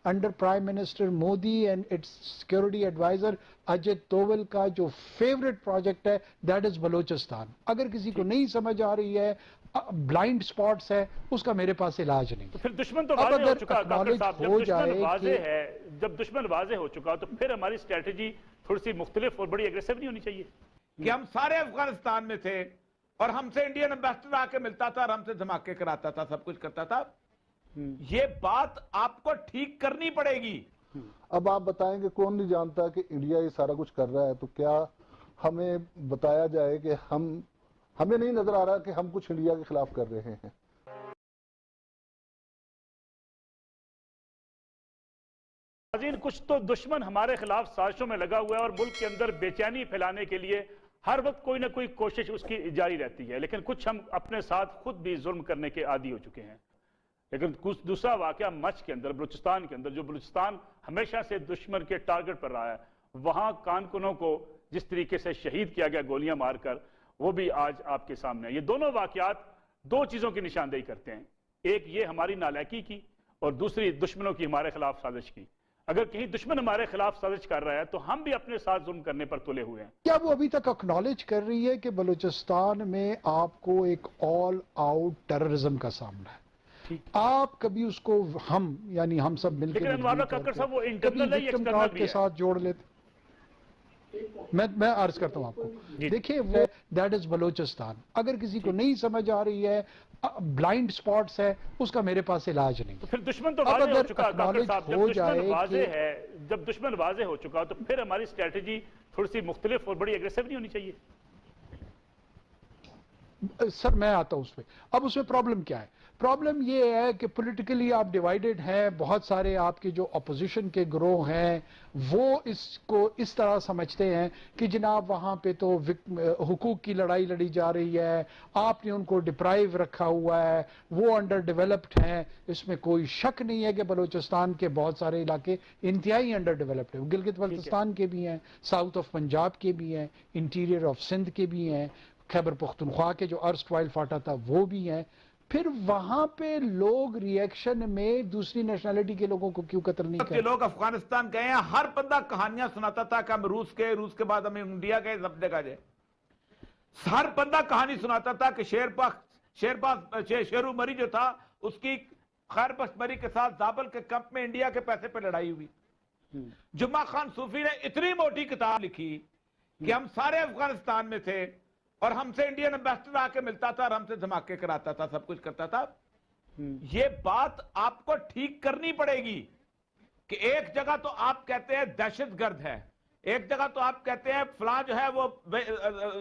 Under prime minister Modi and its security advisor Ajit Doval का जो favourite project है दैट इज बलोचिस्तान। अगर किसी को नहीं समझ आ रही है, ब्लाइंड स्पॉट्स है, उसका मेरे पास इलाज नहीं। तो फिर दुश्मन तो वाज़ेह हो चुका है काकर साहब, जब दुश्मन वाज़ेह है, जब दुश्मन वाज़ेह हो चुका तो फिर हमारी स्ट्रेटजी थोड़ी सी मुख्तलिफ और बड़ी एग्रेसिव नहीं होनी चाहिए कि हम सारे अफगानिस्तान में थे और हमसे इंडियन एम्बेसडर आके मिलता था और हमसे धमाके कराता था, सब कुछ करता था। ये बात आपको ठीक करनी पड़ेगी। अब आप बताएंगे कौन नहीं जानता कि इंडिया ये सारा कुछ कर रहा है, तो क्या हमें बताया जाए कि हमें नहीं नजर आ रहा कि हम कुछ इंडिया के खिलाफ कर रहे हैं। कुछ तो दुश्मन हमारे खिलाफ साजिशों में लगा हुआ है और मुल्क के अंदर बेचैनी फैलाने के लिए हर वक्त कोई ना कोई कोशिश उसकी जारी रहती है, लेकिन कुछ हम अपने साथ खुद भी जुल्म करने के आदी हो चुके हैं। लेकिन कुछ दूसरा वाकया मच के अंदर, बलूचिस्तान के अंदर, जो बलूचिस्तान हमेशा से दुश्मन के टारगेट पर रहा है, वहां कारकुनों को जिस तरीके से शहीद किया गया गोलियां मारकर, वो भी आज आपके सामने है। ये दोनों वाकयात दो चीजों की निशानदेही करते हैं, एक ये हमारी नालायकी की और दूसरी दुश्मनों की हमारे खिलाफ साजिश की। अगर कहीं दुश्मन हमारे खिलाफ साजिश कर रहा है तो हम भी अपने साथ जुल्म करने पर तुले हुए हैं। क्या वो अभी तक एक्नॉलेज कर रही है कि बलूचिस्तान में आपको एक ऑल आउट टेररिज्म का सामना है? आप कभी उसको हम यानी हम सब मिलकर के साथ जोड़ लेते? मैं अर्ज करता हूं आपको, देखिए वो दैट इज बलूचिस्तान। अगर किसी को नहीं समझ आ रही है, ब्लाइंड स्पॉट्स है, उसका मेरे पास इलाज नहीं। तो फिर दुश्मन तो वाज़ेह हो चुका है काकर साहब, जब दुश्मन वाज़ेह है, जब दुश्मन वाज़ेह हो चुका तो फिर हमारी स्ट्रेटजी थोड़ी सी मुख्तलिफ और बड़ी एग्रेसिव नहीं होनी चाहिए। सर मैं आता हूं उसमें। अब उसमें प्रॉब्लम क्या है? प्रॉब्लम ये है कि पॉलिटिकली आप डिवाइडेड हैं। बहुत सारे आपके जो अपोजिशन के ग्रोह हैं वो इसको इस तरह समझते हैं कि जनाब वहां पे तो हुकूक की लड़ाई लड़ी जा रही है, आपने उनको डिप्राइव रखा हुआ है, वो अंडर डेवलप्ड हैं। इसमें कोई शक नहीं है कि बलूचिस्तान के बहुत सारे इलाके इंतहाई अंडर डेवलप्ड है। गिलगित बल्तिस्तान के भी हैं, साउथ ऑफ पंजाब के भी हैं, इंटीरियर ऑफ सिंध के भी हैं, खैबर पख्तूनख्वा के जो अर्स्टवाइल फाटा था वो भी हैं। फिर वहां पे लोग रिएक्शन में दूसरी नेशनैलिटी के लोगों को क्यों कत्ल नहीं करते? लोग अफगानिस्तान गए हैं, हर बंदा कहानियां सुनाता था कि हम रूस के बाद हम इंडिया गए, सब जगह गए। हर बंदा कहानी सुनाता था कि शेरू मरी जो था उसकी खैर पख्तमरी के साथ जाबल के कैंप में इंडिया के पैसे पे लड़ाई हुई। जुम्मा खान सूफी ने इतनी मोटी किताब लिखी कि हम सारे अफगानिस्तान में थे और हमसे इंडियन एम्बेसडर आके मिलता था और हमसे धमाके कराता था, सब कुछ करता था। ये बात आपको ठीक करनी पड़ेगी कि एक जगह तो आप कहते हैं दहशतगर्द है, एक जगह तो आप कहते हैं फलां जो है वो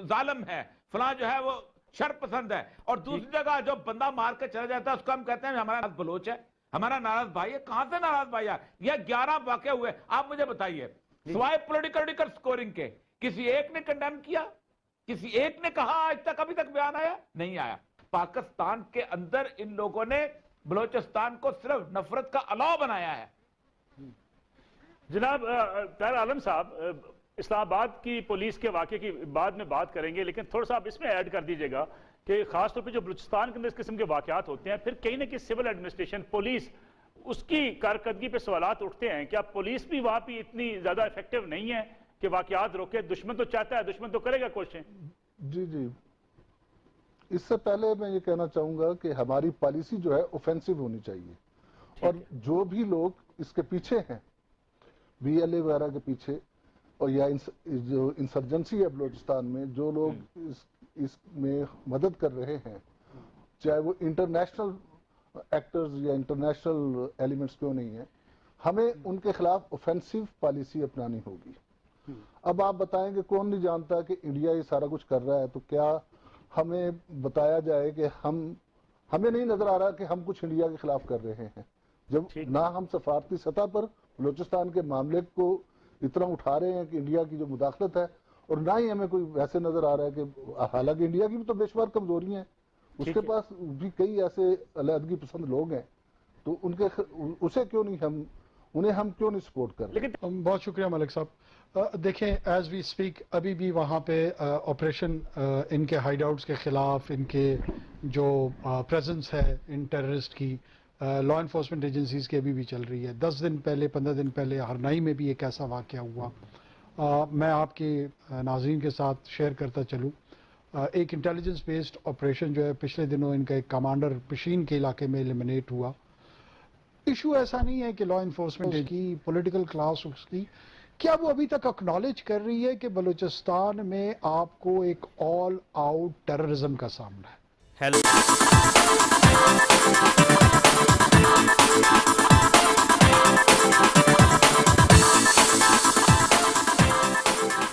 जालिम है, फलां जो है वो शरपसंद है, और दूसरी जगह जो बंदा मार के चला जाता है उसको हम कहते हैं हमारा बलोच है, हमारा नाराज भाई है। कहां से नाराज भाई है? ये 11 वाकये हुए, आप मुझे बताइए, सिवाय पॉलिटिकल स्कोरिंग के किसी एक ने कंडेम किया? किसी एक ने कहा आज तक, अभी तक बयान आया? नहीं आया। पाकिस्तान के अंदर इन लोगों ने बलोचिस्तान को सिर्फ नफरत का अलाव बनाया है। जनाब ताहिर आलम साहब, इस्लामाबाद की पुलिस के वाक़े की बाद में बात करेंगे, लेकिन थोड़ा सा आप इसमें ऐड कर दीजिएगा कि खासतौर पे जो बलूचिस्तान के अंदर इस किस्म के वाक़यात होते हैं, फिर कहीं ना कहीं सिविल एडमिनिस्ट्रेशन, पुलिस, उसकी कारकर्दगी पे सवालात उठते हैं। क्या पुलिस भी वहां पर इतनी ज्यादा इफेक्टिव नहीं है कि वाक़यात रोके? दुश्मन तो चाहता है, दुश्मन तो करेगा कोशिशें। जी जी, इससे पहले मैं ये कहना चाहूंगा कि हमारी पॉलिसी जो है ऑफेंसिव होनी चाहिए, और जो भी लोग इसके पीछे हैं, BLA वगैरह के पीछे, और या जो इंसर्जेंसी है बलूचिस्तान में, जो लोग इसमें मदद कर रहे हैं, चाहे वो इंटरनेशनल एक्टर्स या इंटरनेशनल एलिमेंट्स क्यों नहीं है, हमें उनके खिलाफ ऑफेंसिव पॉलिसी अपनानी होगी। अब आप बताएंगे कौन नहीं जानता कि इंडिया ये सारा कुछ कर रहा है, तो क्या हमें बताया जाए कि हमें नहीं नजर आ रहा कि हम कुछ इंडिया के खिलाफ कर रहे हैं, जब ना हम सफारती सतह पर बलूचिस्तान के मामले को इतना उठा रहे हैं कि इंडिया की जो मुदाखलत है, और ना ही हमें कोई वैसे नजर आ रहा है कि हालांकि इंडिया की भी तो बेशुमार कमजोरी है, उसके पास भी कई ऐसे अलहदगी पसंद लोग हैं, तो उसे क्यों नहीं उन्हें हम क्यों नहीं सपोर्ट कर रहे? लेकिन बहुत शुक्रिया मलिक साहब। देखें, एज वी स्पीक अभी भी वहाँ पे ऑपरेशन इनके हाइड आउट्स के खिलाफ, इनके जो प्रेजेंस है इन टेररिस्ट की, لا انفورسمنٹ ایجنسیز کی ابھی بھی چل رہی ہے. 10 دن پہلے 15 دن پہلے ہرنائی میں بھی ایک ایسا واقعہ ہوا. میں آپ کے ناظرین کے ساتھ شیئر کرتا چلوں. ایک انٹیلیجنس بیسڈ آپریشن جو ہے پچھلے دنوں ان کا ایک کمانڈر پشین کے علاقے میں ایلیمنیٹ ہوا. ایشو ایسا نہیں ہے کہ لا انفورسمنٹ کی پولیٹیکل کلاس اس کی کیا وہ ابھی تک اکنالج کر رہی ہے کہ بلوچستان میں آپ کو ایک آل آؤٹ ٹیررزم کا سامنا ہے.